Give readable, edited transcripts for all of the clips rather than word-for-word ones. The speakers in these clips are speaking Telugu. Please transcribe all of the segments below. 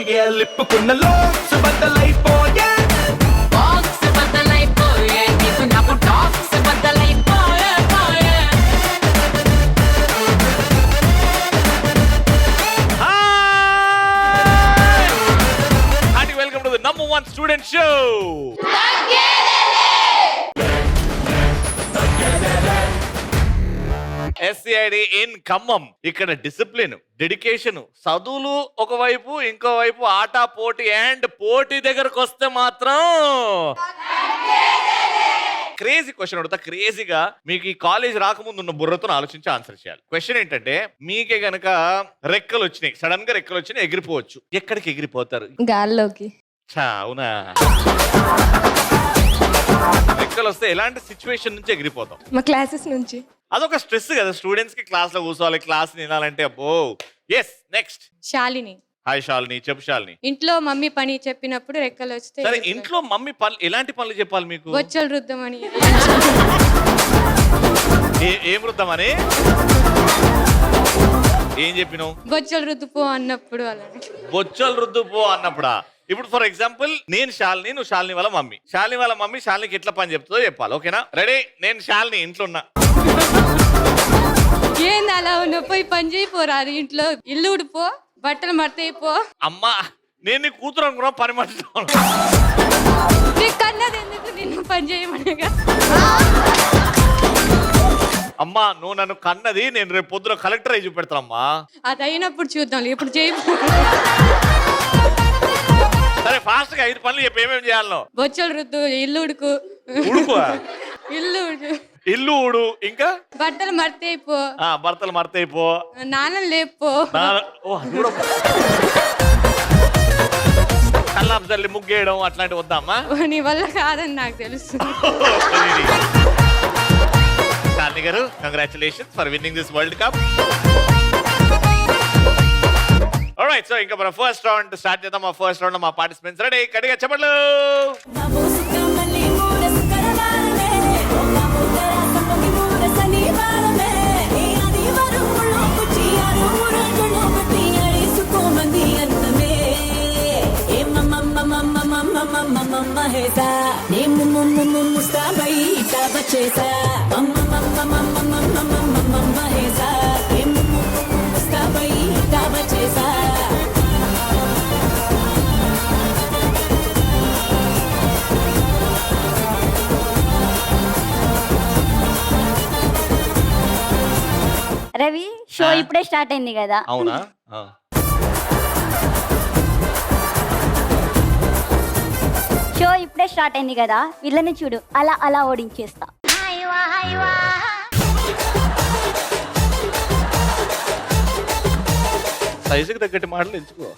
బద్దలైపోయే లిప్పుకున్న లోక్స్ బద్దలైపోయే బాక్స్ బద్దలైపోయే నీకు నాకు టాక్స్ బద్దలైపోయే పోయే. Hearty welcome to the #1 student show. SCID in Khammam. ఇక్కడ డిసిప్లిన్, డెడికేషన్, చదువులు ఒకవైపు, ఇంకోవైపు ఆట పోటీ అండ్ పోటీ దగ్గరకు వస్తే మాత్రం క్రేజీ క్వశ్చన్ అడుగుతా. క్రేజీగా మీకు ఈ కాలేజ్ రాకముందు ఉన్న బుర్రతో ఆలోచించి ఆన్సర్ చేయాలి. క్వశ్చన్ ఏంటంటే, మీకే గనక రెక్కలు వచ్చినాయి, సడన్ గా రెక్కలు వచ్చినాయి, ఎగిరిపోవచ్చు. ఎక్కడికి ఎగిరిపోతారు? గాల్లోకి. అవునా? రెక్కలు వస్తే ఎలాంటి సిచ్యువేషన్ నుంచి ఎగిరిపోతాం? మా క్లాసెస్ నుంచి. అదొక స్ట్రెస్ కదా స్టూడెంట్స్ కి. క్లాస్ లో కూర్చోవాలి, క్లాస్ వినాలంటే అబ్బో. Yes, next. Shalini. Hi Shalini, చెప్పు శాలిని. ఇంట్లో మమ్మీ పని చెప్పినప్పుడు రెక్కలు వస్తే సరే, ఇంట్లో మమ్మీ పనులు ఎలాంటి పనులు చెప్పాలి మీకు? బొచ్చలు రుద్దమని. ఏం రుద్దామని ఏం చెప్పినావు? బొచ్చలు రుద్దుపో అన్నప్పుడు అలా. బొచ్చలు రుద్దు పో అన్నప్పుడా? ఇప్పుడు ఫర్ ఎగ్జాంపుల్ నేను శాలిని, నువ్వు శాలిని వాళ్ళ మమ్మీ. శాలిని వాళ్ళ మమ్మీ శాలినికి ఎట్లా పని చెప్తుందో చెప్పాలి. ఓకేనా? రెడీ? నేను శాలిని ఇంట్లో ఉన్నా. ఏంది అలా ఉన్నా? పోయి పని చేయిపోరాదు. ఇంట్లో ఇల్లు ఉడిపో, బట్టలు మడతయిపో. అమ్మా, నేను నీ కూతురు అనుకున్నా, పని మనిషి. నీకు కన్నది ఎందుకు నిన్ను పని చేయమనగా? అమ్మా, నువ్వు నన్ను కన్నది నేను రేపు పొద్దున కలెక్టర్ అయి చూపెడతానమ్మా. అది అయినప్పుడు చూద్దాం, ఇప్పుడు చేయిపో. సరే, ఫాస్ట్ గా 5 పనులు చెప్పి ఏమేమి చేయాలను? బొచ్చలు రుద్దు, ఇల్లు ఉడుకు. ఉడుకు, ఇల్లు ఉడు, ఇల్లు ఊడు, ఇంకా బట్టలు మడతయిపో, భర్తలు మరతయిపో, నాన్న లేపో. కల్లాపు చల్లి ముగ్గేయడం అట్లాంటివి వద్దామా? నీ వల్ల కాదని నాకు తెలుసు. శాలిని గారు, congratulations for winning this world cup. Alright, so ఇంకా మన ఫస్ట్ రౌండ్ స్టార్ట్ చేద్దాం. మా ఫస్ట్ రౌండ్ లో మా పార్టిసిపెంట్స్ రెడీ? కడిగా చెప్పట్లు. రవి, షో ఇప్పుడే స్టార్ట్ అయింది కదా? అవునా? షో ఇప్పుడే స్టార్ట్ అయింది కదా, వీళ్ళని చూడు, అలా అలా ఓడించేస్తా. సైజుకి తగ్గట్టు మాటలు ఎంచుకో.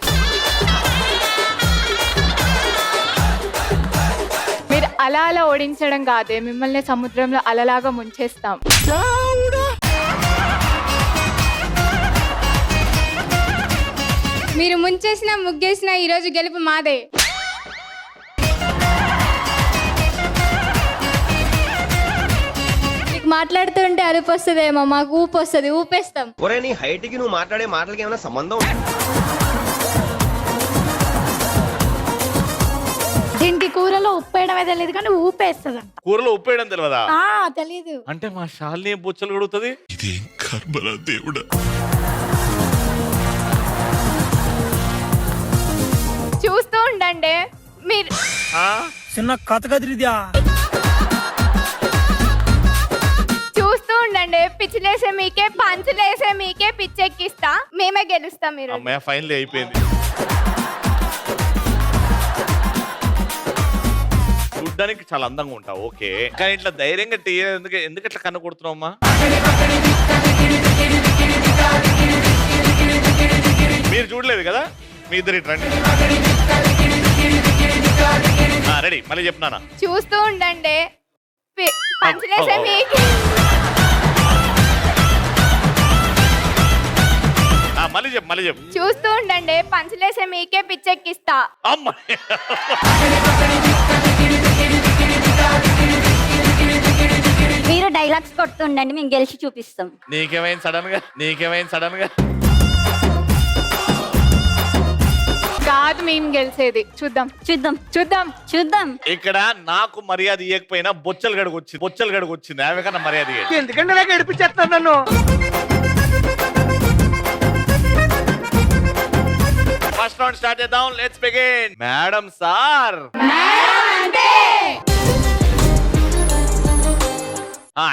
మీరు అలా అలా ఓడించడం కాదే, మిమ్మల్ని సముద్రంలో అలలాగా ముంచేస్తాం. మీరు ముంచేసిన ముగ్గేసిన ఈ రోజు గెలుపు మాదే. నీకు మాట్లాడుతుంటే అరుపు వస్తుందేమో, మాకు ఊపు వస్తుంది, ఊపేస్తాం. ఒరే, నీ హైట్ కి నువ్వు మాట్లాడే మాటలకి ఏమైనా సంబంధం? దీనికి కూరలో ఉప్పేయడమే తెలియదు కానీ ఊపేస్తుంది. కూరలో ఉప్పేయడం తెలియదా? తెలీదు. అంటే మా శాలిని బొచ్చలు కొడుతుంది. ఇదేం కర్మరా దేవుడా. చూస్తూ ఉండండి మీరు. చిన్న కథ కదిరిద్యా. చూస్తూ ఉండండి, పిచ్చిలేసే మీకే, పంచులేసే మీకే పిచ్చెక్కిస్తా. మేమే గెలుస్తాం. మీరు అమ్మాయి ఫైనల్ అయిపోయింది. చూడ్డానికి చాలా అందంగా ఉంటావు, ఓకే, కానీ ఇట్లా ధైర్యంగా ఎందుకు ఇట్లా కన్ను కొడుతున్నావమ్మా? మీరు చూడలేదు కదా, మీ ఇద్దరు ఇటు రండి. రెడీ? మళ్ళీ చెప్తున్నానా? చూస్తూ ఉండండి, పంచులేసే మీకే. మళ్ళీ చెప్పు. చూస్తూ ఉండండి, పంచులేసే మీకే పిచ్చెక్కిస్తా. అమ్మ, మీరు డైలాగ్స్ కొడుతుండండి, మేము గెలిచి చూపిస్తాం. నీకేమైంది సడన్ గా? కాదు మేము గెలిచేది. చూద్దాం చూద్దాం చూద్దాం. చూద్దాం. ఇక్కడ నాకు మర్యాద ఇవ్వకపోయినా బొచ్చలు గడుగు వచ్చింది ఆమె కన్నా మర్యాద ఇవ్వండి. ఎందుకంటే నాకు ఏడిపించేస్తాను నన్ను. ఫస్ట్ రౌండ్ స్టార్ట్ చేద్దాం. Let's begin. Madam sir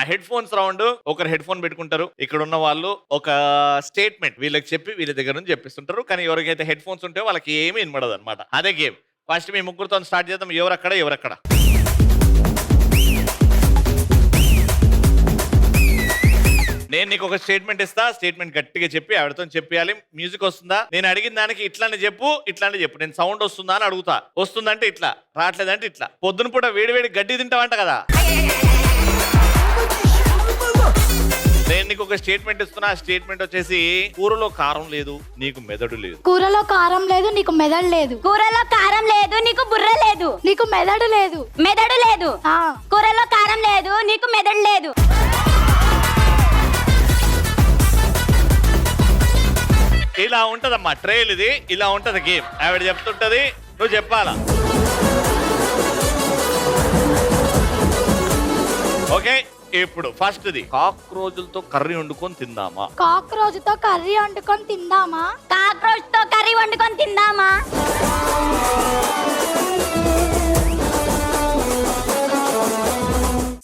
head phones round. ఒకరు హెడ్ ఫోన్ పెట్టుకుంటారు. ఇక్కడ ఉన్న వాళ్ళు ఒక స్టేట్మెంట్ వీళ్ళకి చెప్పి వీళ్ళ దగ్గర నుంచి చెప్పిస్తుంటారు. కానీ ఎవరికైతే హెడ్ ఫోన్స్ ఉంటే వాళ్ళకి ఏమీ వినబడదు అనమాట. అదే గేమ్. ఫస్ట్ మీ ముగ్గురుతో స్టార్ట్ చేద్దాం. ఎవరక్కడ నేను నీకు ఒక స్టేట్మెంట్ ఇస్తా. స్టేట్మెంట్ గట్టిగా చెప్పి ఆవిడతో చెప్పాలి. మ్యూజిక్ వస్తుందా? నేను అడిగిన దానికి ఇట్లానే చెప్పు. నేను సౌండ్ వస్తుందా అని అడుగుతా. వస్తుందంటే ఇట్లా, రావట్లేదంటే ఇట్లా. పొద్దున పూట వేడి గడ్డి తింటావంట కదా. నేను నీకు ఒక స్టేట్మెంట్ ఇస్తున్నా. ఆ స్టేట్మెంట్ వచ్చేసి కూరలో కారం లేదు, నీకు మెదడు లేదు. కూరలో కారం లేదు, నీకు మెదడు లేదు. కూరలో కారం లేదు, నీకు బుర్ర లేదు. నీకు మెదడు లేదు. మెదడు లేదు. కూరలో కారం లేదు, నీకు మెదడు లేదు. ఇలా ఉంటదమ్మా ట్రైల్. ఇది ఇలా ఉంటది గేమ్. ఆవిడ చెప్తుంటది, నువ్వు చెప్పాలా. ఓకే, ఇప్పుడు ఫస్ట్ ది కాక్రోజులతో కర్రీ వండుకొని తిందామా? కాక్రోచ్ తో కర్రీ వండుకొని తిందామా? కాక్రోచ్ తో కర్రీ వండుకొని తిందామా?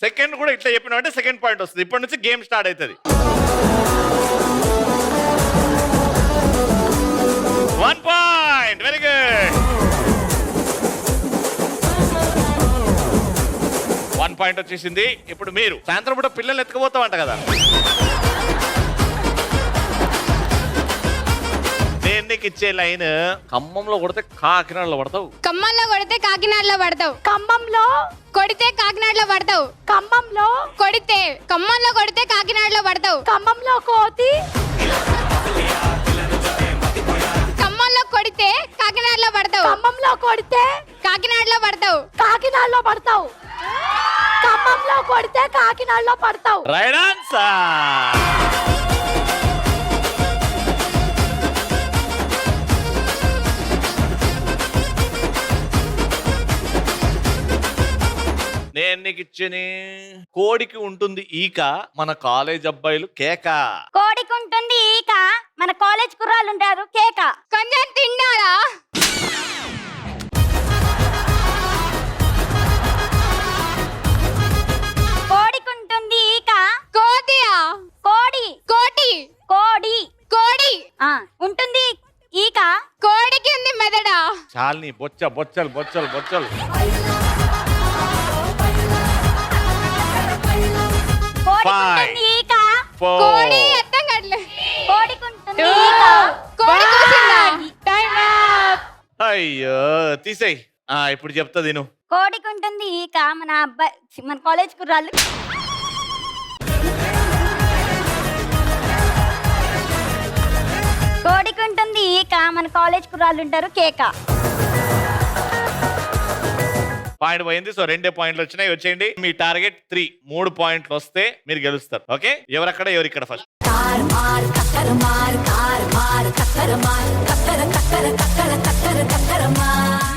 సెకండ్ కూడా ఇట్లా చెప్పిన అంటే సెకండ్ పాయింట్ వస్తుంది. ఇప్పటి నుంచి గేమ్ స్టార్ట్ అవుతుంది. 1 పాయింట్. Very good. 1 పాయింట్ వచ్చేసింది. ఇప్పుడు మీరు సాయంత్రం పూట పిల్లలు ఎత్తుకుపోతామంట కదా. నేను నీకు ఇచ్చే లైన్ ఖమ్మంలో కొడితే కాకినాడలో పడతావు. ఖమ్మంలో కొడితే కాకినాడలో పడతావు. ఖమ్మంలో కొడితే కాకినాడలో పడతావు. ఖమ్మంలో కొడితే ఖమ్మంలో కొడితే కాకినాడలో పడతావు. ఖమ్మంలో కోతి. ఖమ్మంలో కొడితే కాకినాడలో పడతావు. ఖమ్మంలో కొడితే కాకినాడలో పడతావు. కాకినాడలో పడతావు. ఖమ్మంలో కొడితే కాకినాడలో పడతావు. Right answer. నేను నీకు ఇచ్చని కోడికి ఉంటుంది ఈక, మన కాలేజ్ అబ్బాయిలు కేక. కోడికి ఉంటుంది ఈక, మన కాలేజ్ కుర్రాళ్ళు ఉంటారు కేక. కొంచెం తిన్నారా? కోడికి ఉంటుంది ఈక. కోతియా? కోడి. కోటి. కోడి. కోడి ఉంటుంది ఈక. కోడికి ఉంది మెదడా? చాలని బొచ్చలు కోడికి ఉంటుంది ఈక. కోడి అర్థం కావట్లే. కోడికి ఉంటుంది ఈక. కోడి కూసిందా? Time up. అయ్యో తీసేయ్. ఇప్పుడు చెప్తా నేను. కోడికి ఉంటుంది ఈక, మన కాలేజ్ కుర్రాళ్ళు. కోడికి ఉంటుంది ఈక, మన కాలేజ్ కుర్రాళ్ళు ఉంటారు కేక. పాయింట్ పోయింది. సో 2 పాయింట్లు వచ్చినాయి. వచ్చేయండి. మీ టార్గెట్ 3. 3 పాయింట్లు వస్తే మీరు గెలుస్తారు. ఓకే, ఎవరక్కడ ఎవరిక్కడ? ఫస్ట్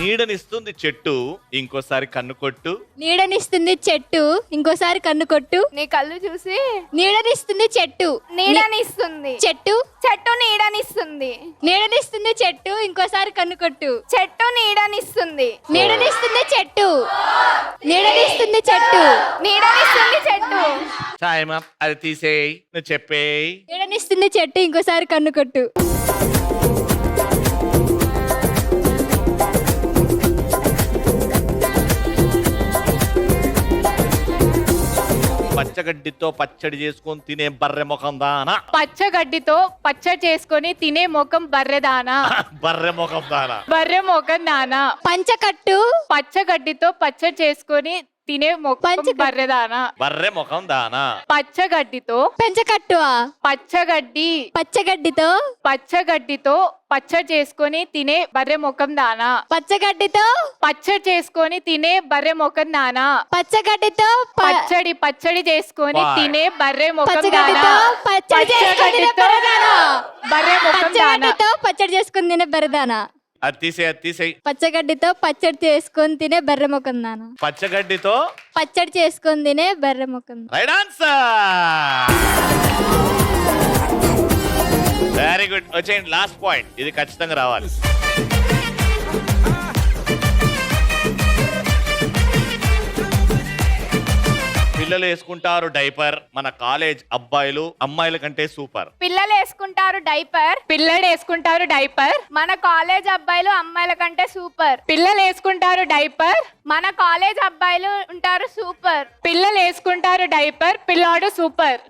నీడనిస్తుంది చెట్టు, ఇంకోసారి కన్ను కొట్టు. నీడనిస్తుంది చెట్టు, ఇంకోసారి కన్ను కొట్టు. నీ కళ్ళు చూసి నీడనిస్తుంది చెట్టు. నీడనిస్తుంది చెట్టు. చెట్టు నీడనిస్తుంది. నీడనిస్తుంది చెట్టు, ఇంకోసారి కన్ను కొట్టు. చెట్టు నీడనిస్తుంది. నీడనిస్తుంది చెట్టు. నీడనిస్తుంది చెట్టు. నీడనిస్తుంది చెట్టు. Time up. అది తీసేయ్, నువ్వు చెప్పేయ్. నీడనిస్తుంది చెట్టు, ఇంకోసారి కన్ను కొట్టు. పచ్చగడ్డితో పచ్చడి చేసుకొని తినే బర్రె ముఖం దానా. పచ్చగడ్డితో పచ్చడి చేసుకొని తినే ముఖం బర్రెదానా. బర్రె ముఖం దానా. బర్రె ముఖం దానా. పంచకట్టు. పచ్చగడ్డితో పచ్చడి చేసుకొని తినే ముఖం బర్రెదానా. బర్రె ముఖం దానా. పచ్చగడ్డితో పెంచకట్టువా. పచ్చగడ్డి. పచ్చగడ్డితో పచ్చగడ్డితో పచ్చడి చేసుకొని తినే బర్రె ముఖం దానా. పచ్చగడ్డితో పచ్చడి చేసుకొని తినే బర్రె ముఖం దానా. పచ్చగడ్డితో పచ్చడి చేసుకొని తినే బర్రె ముఖం పచ్చగడ్డితో పచ్చడి చేసుకొని తినే బర్రెదానా. బర్రె ముఖం దానా. పచ్చగడ్డితో పచ్చడి చేసుకొని తినే బర్రెదానా. అది తీసేయి పచ్చగడ్డితో పచ్చడి చేసుకొని తినే బెర్రె మొక్కందానా. పచ్చగడ్డితో పచ్చడి చేసుకొని తినే బెర్రె మొక్కందా. Right answer. Very good. వచ్చేయండి లాస్ట్ పాయింట్, ఇది ఖచ్చితంగా రావాలి. పిల్లలు వేసుకుంటారు డైపర్, మన కాలేజ్ అబ్బాయిలు అమ్మాయిల కంటే సూపర్. పిల్లలు వేసుకుంటారు డైపర్, పిల్లలు వేసుకుంటారు డైపర్, మన కాలేజ్ అబ్బాయిలు అమ్మాయిల కంటే సూపర్. పిల్లలు వేసుకుంటారు డైపర్, మన కాలేజ్ అబ్బాయిలు ఉంటారు సూపర్. పిల్లలు వేసుకుంటారు డైపర్, పిల్లాడు సూపర్.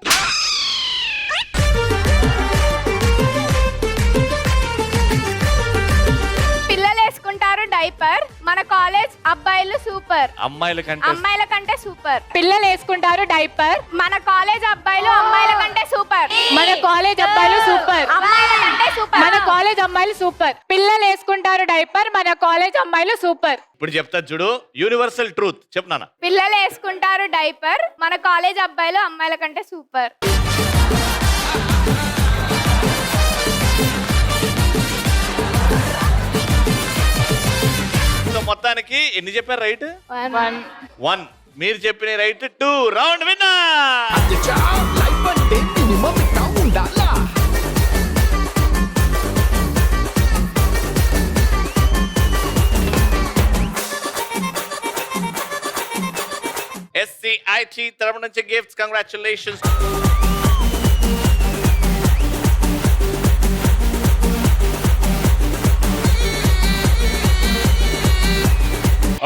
పిల్లలు వేసుకుంటారు డైపర్, మన కాలేజ్ అబ్బాయిలు సూపర్. అమ్మాయిల కంటే సూపర్. పిల్లలు వేసుకుంటారు డైపర్, మన కాలేజ్ అబ్బాయిలు అమ్మాయిల కంటే సూపర్. మన కాలేజ్ అబ్బాయిలు సూపర్. అమ్మాయిల కంటే సూపర్. మన కాలేజ్ అమ్మాయిలు సూపర్. పిల్లలు వేసుకుంటారు డైపర్, మన కాలేజ్ అమ్మాయిలు సూపర్. ఇప్పుడు చెప్తా చూడు, యూనివర్సల్ ట్రూత్ చెప్పు నాన్న. పిల్లలు వేసుకుంటారు డైపర్, మన కాలేజ్ అబ్బాయిలు అమ్మాయిల కంటే సూపర్. మొత్తానికి ఎన్ని చెప్పారు రైట్? 1. మీరు చెప్పిన రైట్ 2. Round winner. లైఫ్ అంటే మినిమం ఇట్లా ఉండాలా. SCIT తరపు నుంచి gifts. Congratulations.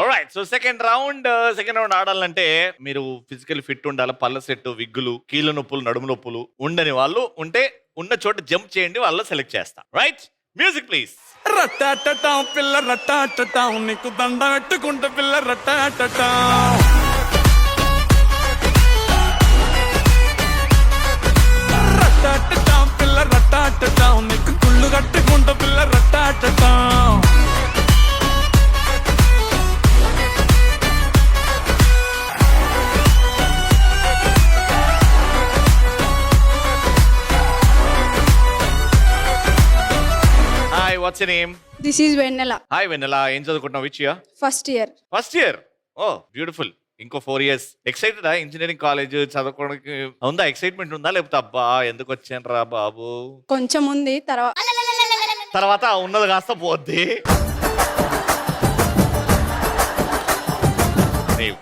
Alright, so second round ఆడాలంటే మీరు ఫిజికల్ ఫిట్ ఉండాలి. పళ్ళ సెట్, విగ్గులు, కీళ్ళ నొప్పులు, నడుము నొప్పులు ఉండని వాళ్ళు ఉంటే ఉన్న చోట జంప్ చేయండి, వాళ్ళు సెలెక్ట్ చేస్తాం. Right, music please. రట్టాటటా పిల్ల రట్టాటటా, నీకు దండ పెట్టుకుంటా పిల్ల రట్టాటటా. రట్టాటటా పిల్ల రట్టాటటా, నీకు కుళ్ళు కట్టుకుంటా పిల్ల రట్టాటటా. Hi, what's your name? This is Vennela. Hi Vennela, ఏం చదువుకుంటున్నావు? Which year? First year. First year. Oh beautiful. ఇంకో 4 years. ఎక్సైటెడా? ఇంజనీరింగ్ కాలేజ్ చదువుకోవడానికి ఉందా? ఎక్సైట్మెంట్ ఉందా? లేకపోతే అబ్బా ఎందుకు వచ్చాను రా బాబు కొంచెం ఉంది, తర్వాత ఉన్నది కాస్త పోద్ది.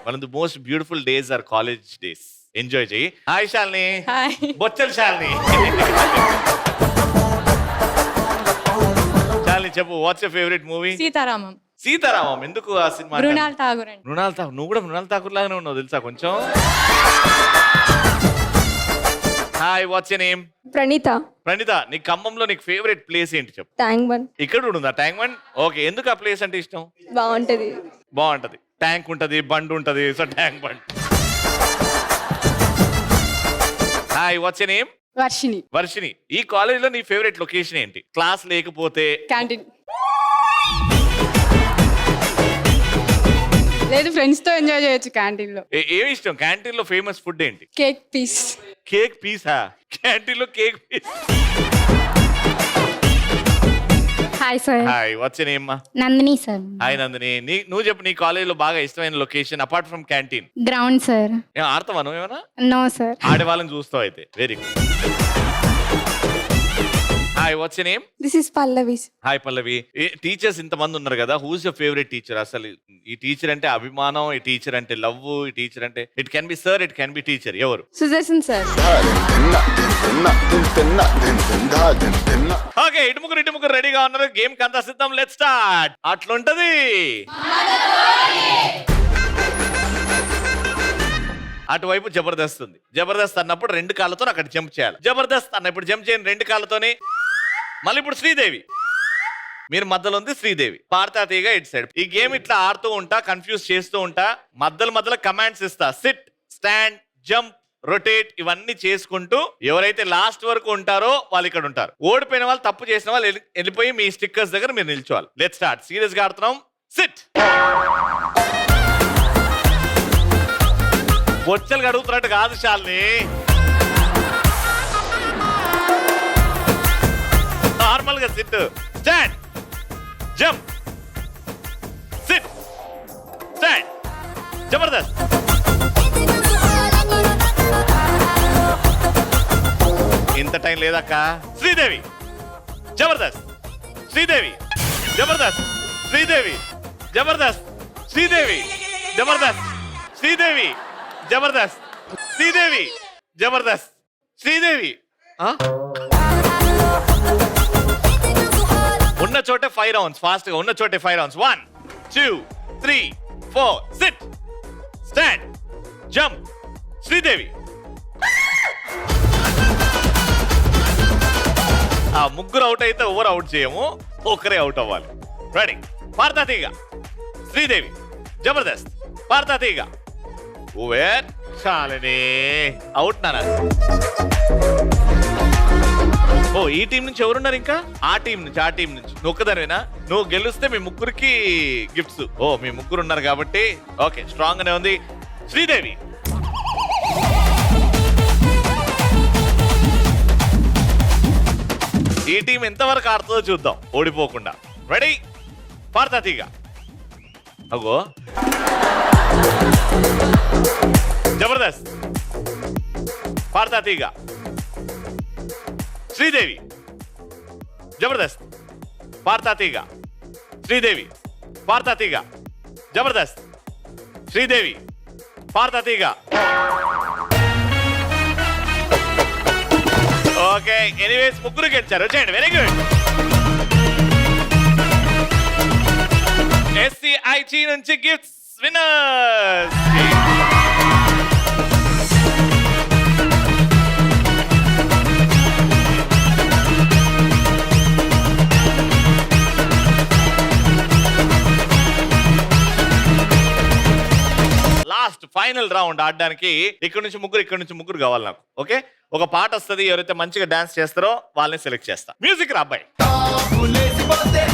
One of the most beautiful days are college days. Enjoy చెయ్యి. హాయ్ శాలిని. హాయ్. బొచ్చల్ శాలిని. శాలిని చెప్పు, what's your favourite movie? Sita Ramam. Sita Ramam. ఎందుకు ఆ సినిమా? మృణాల్ ఠాగూర్ అండి. మృణాల్ ఠాగూర్. నువ్వు కూడా మృణాల్ ఠాగూర్ లాగానే ఉన్నావు తెలుసా కొంచెం. Hi, what's your name? Praneetha. Praneetha, నీ ఖమ్మంలో నీకు ఫేవరెట్ ప్లేస్ ఏంటి చెప్పు? Tank bund. ఇక్కడ కూడా ఉందా ట్యాంక్ బండ్? ఓకే, ఎందుకు ఆ ప్లేస్ అంటే ఇష్టం? బాగుంటది. బాగుంటది. ట్యాంక్ ఉంటది, బండ్ ఉంటది, so tank bund. Hi, what's your name? Varshini. Varshini, ఈ కాలేజ్ లో నీ ఫేవరెట్ లొకేషన్ ఏంటి? క్లాస్ లేకపోతే? క్యాంటీన్. లేదు, ఫ్రెండ్స్ తో ఎంజాయ్ చేయొచ్చు క్యాంటీన్ లో. ఏమి ఇష్టం? క్యాంటీన్ లో ఫేమస్ ఫుడ్ ఏంటి? Cake piece. కేక్ పీసా? క్యాంటీన్ లో cake piece. Hi sir. Hi, what's your name? Nandini sir. Hi Nandini, నువ్వు చెప్పు, నీ కాలేజ్ లో బాగా ఇష్టమైన location apart from canteen? Ground sir. ఆడతావా నువ్వు ఏమైనా? No sir. ఆడే వాళ్ళని చూస్తావు అయితే. Very good. Hi, what's your name? This is Pallavi. Hi Pallavi. Teachers ఇంతమంది ఉన్నారు కదా, హూస్ యువర్ ఫేవరెట్ టీచర్? అసలు ఈ టీచర్ అంటే అభిమానం, ఈ టీచర్ అంటే లవ్, ఈ టీచర్ అంటే it can be sir, it can be teacher. ఎవరు? సుదర్శన్ సార్. ఓకే, ఇటు ముగ్గురు రెడీగా ఉన్నారు. గేమ్ కంతా సిద్ధం. Let's start. అట్లుంటది. అటువైపు జబర్దస్త్ ఉంది. జబర్దస్త్ అన్నప్పుడు 2 కాళ్ళతో అక్కడ జంప్ చేయాలి. జబర్దస్త్ అన్న ఇప్పుడు జంప్ చేయండి 2 కాళ్ళతోని. మళ్ళీ ఇప్పుడు శ్రీదేవి, మీరు మధ్యలో ఉంది శ్రీదేవి. పార్తాతీగా ఇటు సైడ్. ఈ గేమ్ ఇట్లా ఆడుతూ ఉంటా, కన్ఫ్యూజ్ చేస్తూ ఉంటా, మధ్యలో కమాండ్స్ ఇస్తా. సిట్, స్టాండ్, జంప్, రొటేట్, ఇవన్నీ చేసుకుంటూ ఎవరైతే లాస్ట్ వరకు ఉంటారో వాళ్ళు ఇక్కడ ఉంటారు. ఓడిపోయిన వాళ్ళు, తప్పు చేసిన వాళ్ళు వెళ్ళిపోయి మీ స్టిక్కర్స్ దగ్గర మీరు నిల్చోవాలి. Let's start. సీరియస్ గా ఆడుతున్నాం. సిట్. బొచ్చలు అడుగుతున్నట్టు కాదు శాలిని, నార్మల్ గా SIT. Stand. Jump SIT stand Jabardasth ఇంత టైం లేదక్క శ్రీదేవి జబర్దస్త్ శ్రీదేవి జబర్దస్త్ శ్రీదేవి జబర్దస్త్ శ్రీదేవి జబర్దస్త్ శ్రీదేవి జబర్దస్త్ శ్రీదేవి జబర్దస్త్ శ్రీదేవి ఉన్న చోటే 5 రౌండ్స్ ఫాస్ట్ గా ఉన్న చోటే 5 rounds 1 2 3 4 SIT stand jump Sridevi ఆ ముగ్గురు అవుట్ అయితే ఓవర్ అవుట్ చేయము ఒకరే అవుట్ అవ్వాలి రెడీ పాడతా తీగ శ్రీదేవి జబర్దస్త్ పాడతా తీగ ఓవర్ చాలనే అవుట్ నానా ఓ ఈ టీం నుంచి ఎవరున్నారు ఇంకా ఆ టీం నుంచి నువ్వు ఒక్కదానివేనా నువ్వు గెలిస్తే మీ ముగ్గురికి గిఫ్ట్స్ ఓ మీ ముగ్గురు ఉన్నారు కాబట్టి ఓకే స్ట్రాంగ్ గానే ఉంది శ్రీదేవి ఈ టీం ఎంతవరకు ఆడుతుందో చూద్దాం ఓడిపోకుండా రెడీ పాడతా తీగ అగో జబర్దస్త్ పాడతా తీగ శ్రీదేవి జబర్దస్త్ పాడతా తీగ శ్రీదేవి పాడతా తీగ జబర్దస్త్ శ్రీదేవి పాడతా తీగ ఓకే ఎనీవేస్ ముగ్గురు గెలిచారు చేయండి వెరీ గుడ్ SCIG నుంచి gifts winners last final round ఆడడానికి ఇక్కడ నుంచి ముగ్గురు కావాలి నాకు ఓకే ఒక పాట వస్తుంది ఎవరైతే మంచిగా డాన్స్ చేస్తారో వాళ్ళని సెలెక్ట్ చేస్తా మ్యూజిక్ రా అబ్బాయి లేసిపోతే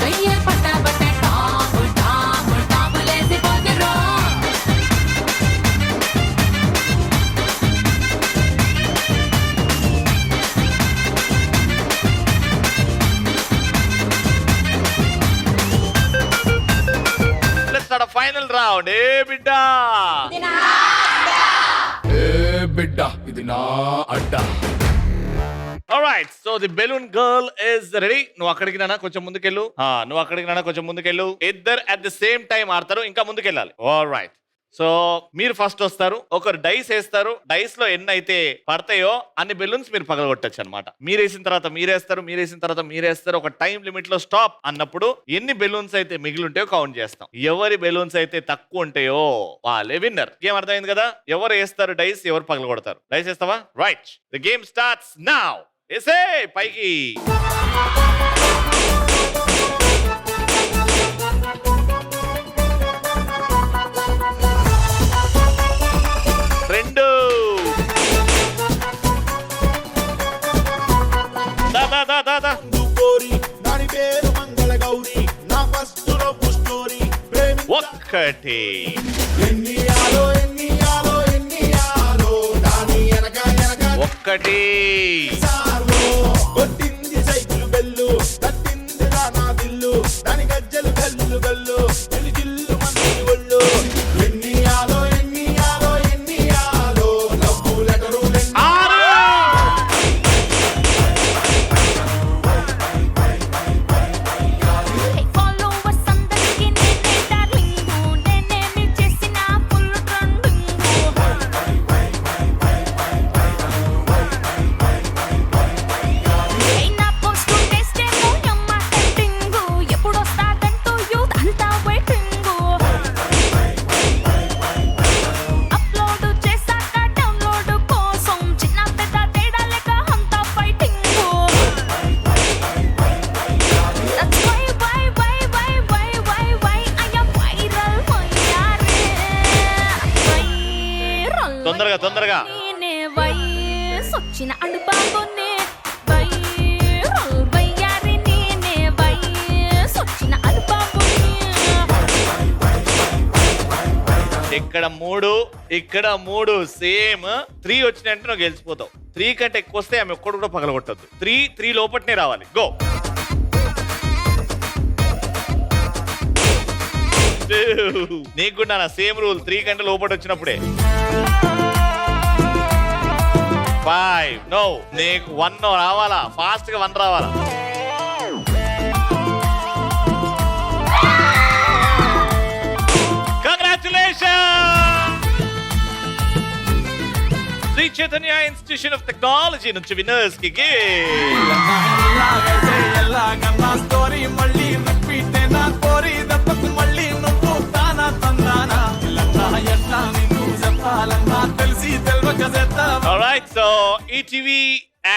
చెయ్యే పట్టాబట్టే టాపు టాపు టాపు లేసిపోతే రో లెట్స్ స్టార్ట్ ఫైనల్ రౌండ్ ఏ బిడ్డా బిడ్డ ఇది నా అడ్డా Alright, so the balloon girl is ready. నువ్వు అక్కడికి నానా కొంచెం ముందుకెళ్ళు ఇద్దరు at the same time ఆడతారు ఇంకా ముందుకెళ్ళాలి Alright. సో మీరు ఫస్ట్ వస్తారు ఒకరు డైస్ వేస్తారు డైస్ లో ఎన్ని అయితే పడతాయో అన్ని బెలూన్స్ మీరు పగలగొట్టచ్చు అనమాట మీరు వేసిన తర్వాత మీరేస్తారు ఒక టైం లిమిట్ లో స్టాప్ అన్నప్పుడు ఎన్ని బెలూన్స్ అయితే మిగిలి ఉంటాయో కౌంట్ చేస్తాం ఎవరి బెలూన్స్ అయితే తక్కువ ఉంటాయో వాళ్ళే విన్నర్ గేమ్ అర్థమైంది కదా ఎవరు వేస్తారు డైస్ ఎవరు పగలగొడతారు డైస్ వేస్తావా right the game starts now ఎసే పైకి రెండు దా ఒక్కటి ఒక్కటి కొట్టింది సైకిల్ బెల్లు తట్టింది నా దిల్లు దాని గజ్జలు గల్లు గల్లు జిల్లు మంది ఒళ్ళు ఎన్ని ఆలో లవ్వు లెటరు తొందరగా సొచ్చిన అడుపాతోనే ఇక్కడ 3 ఇక్కడ 3 సేమ్ 3 వచ్చినంటే నువ్వు గెలిచిపోతావు 3 కంటే ఎక్కువ వస్తే ఆమె ఒక్కడు కూడా పగలగొట్టద్దు 3 లోపట్నే రావాలి గో నీకు కూడా నా సేమ్ రూల్ 3 కంటే లోపట వచ్చినప్పుడే 5 నో నీకు 1 రావాలా ఫాస్ట్ గా 1 రావాలా Sri Chaitanya institution of technology నుంచి విన్నర్స్ కి alright so ETV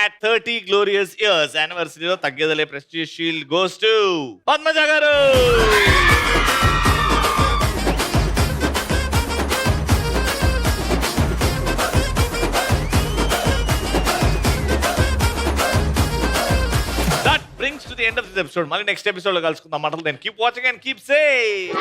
at 30 glorious years anniversary లో తగ్గేదలే prestigious shield goes to Padmaja గారు brings to the end of this episode. Mali next episode lo kalusukundaam. Until then, keep watching and keep safe.